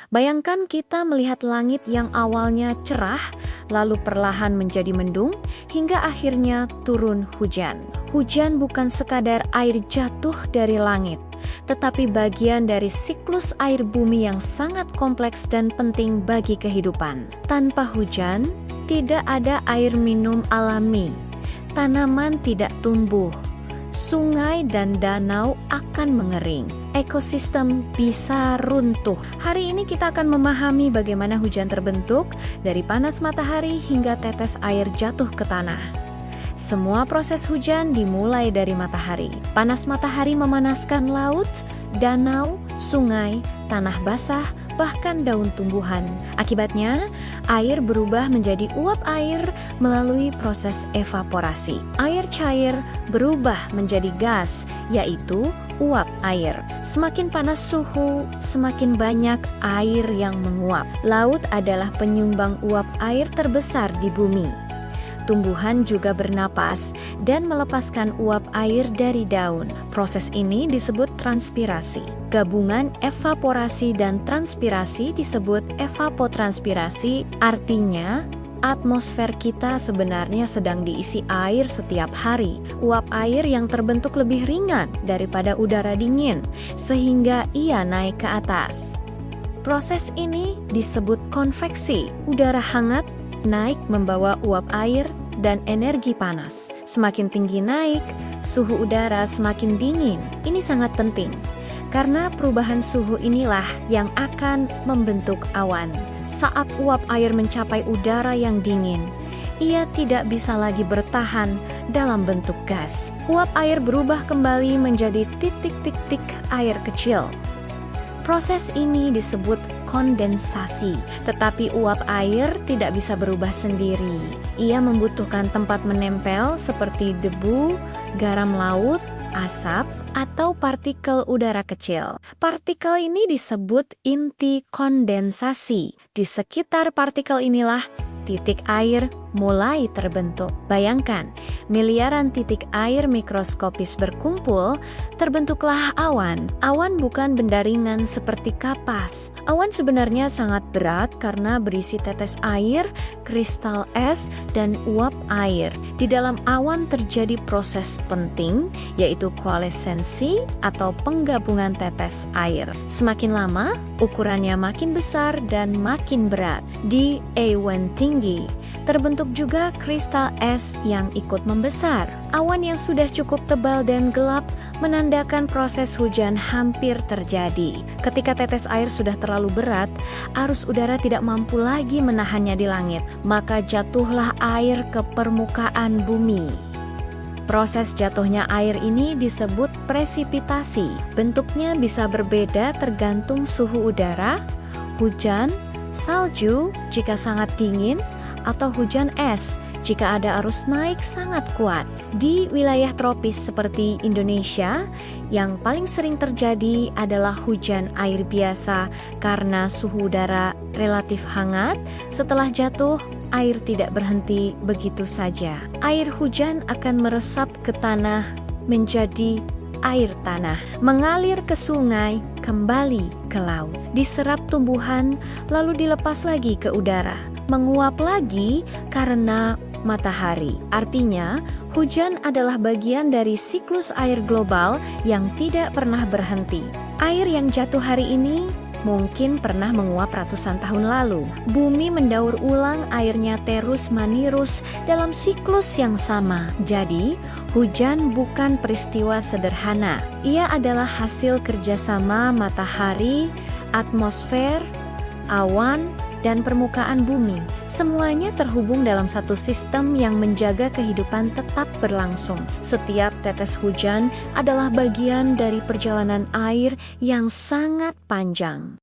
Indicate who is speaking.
Speaker 1: Bayangkan kita melihat langit yang awalnya cerah, lalu perlahan menjadi mendung, hingga akhirnya turun hujan. Hujan bukan sekadar air jatuh dari langit, tetapi bagian dari siklus air bumi yang sangat kompleks dan penting bagi kehidupan. Tanpa hujan, tidak ada air minum alami, tanaman tidak tumbuh, sungai dan danau akan mengering, ekosistem bisa runtuh. Hari ini kita akan memahami bagaimana hujan terbentuk dari panas matahari hingga tetes air jatuh ke tanah. Semua proses hujan dimulai dari matahari. Panas matahari memanaskan laut, danau, sungai, tanah basah, bahkan daun tumbuhan. Akibatnya, air berubah menjadi uap air melalui proses evaporasi. Air cair berubah menjadi gas, yaitu uap air. Semakin panas suhu, semakin banyak air yang menguap. Laut adalah penyumbang uap air terbesar di bumi. Tumbuhan juga bernapas dan melepaskan uap air dari daun. Proses ini disebut transpirasi. Gabungan evaporasi dan transpirasi disebut evapotranspirasi, artinya atmosfer kita sebenarnya sedang diisi air setiap hari. Uap air yang terbentuk lebih ringan daripada udara dingin, sehingga ia naik ke atas. Proses ini disebut konveksi. Udara hangat naik membawa uap air dan energi panas. Semakin tinggi naik, suhu udara semakin dingin. Ini sangat penting, karena perubahan suhu inilah yang akan membentuk awan. Saat uap air mencapai udara yang dingin, ia tidak bisa lagi bertahan dalam bentuk gas. Uap air berubah kembali menjadi titik-titik air kecil. Proses ini disebut kondensasi, tetapi uap air tidak bisa berubah sendiri. Ia membutuhkan tempat menempel seperti debu, garam laut, asap, atau partikel udara kecil. Partikel ini disebut inti kondensasi. Di sekitar partikel inilah titik air mulai terbentuk. Bayangkan, miliaran titik air mikroskopis berkumpul, terbentuklah awan. Awan bukan benda ringan seperti kapas. Awan sebenarnya sangat berat karena berisi tetes air, kristal es, dan uap air. Di dalam awan terjadi proses penting, yaitu koalesensi atau penggabungan tetes air. Semakin lama, ukurannya makin besar dan makin berat. Di awan tinggi, terbentuk juga kristal es yang ikut membesar. Awan yang sudah cukup tebal dan gelap menandakan proses hujan hampir terjadi. Ketika tetes air sudah terlalu berat, arus udara tidak mampu lagi menahannya di langit, maka jatuhlah air ke permukaan bumi. Proses jatuhnya air ini disebut presipitasi. Bentuknya bisa berbeda tergantung suhu udara, hujan, salju jika sangat dingin, atau hujan es jika ada arus naik sangat kuat. Di wilayah tropis seperti Indonesia, yang paling sering terjadi adalah hujan air biasa karena suhu udara relatif hangat. Setelah jatuh, air tidak berhenti begitu saja. Air hujan akan meresap ke tanah menjadi air tanah, mengalir ke sungai, kembali ke laut, diserap tumbuhan, lalu dilepas lagi ke udara, menguap lagi karena matahari. Artinya, hujan adalah bagian dari siklus air global yang tidak pernah berhenti. Air yang jatuh hari ini mungkin pernah menguap ratusan tahun lalu. Bumi mendaur ulang airnya terus-menerus dalam siklus yang sama. Jadi, hujan bukan peristiwa sederhana. Ia adalah hasil kerjasama matahari, atmosfer, awan, dan permukaan bumi. Semuanya terhubung dalam satu sistem yang menjaga kehidupan tetap berlangsung. Setiap tetes hujan adalah bagian dari perjalanan air yang sangat panjang.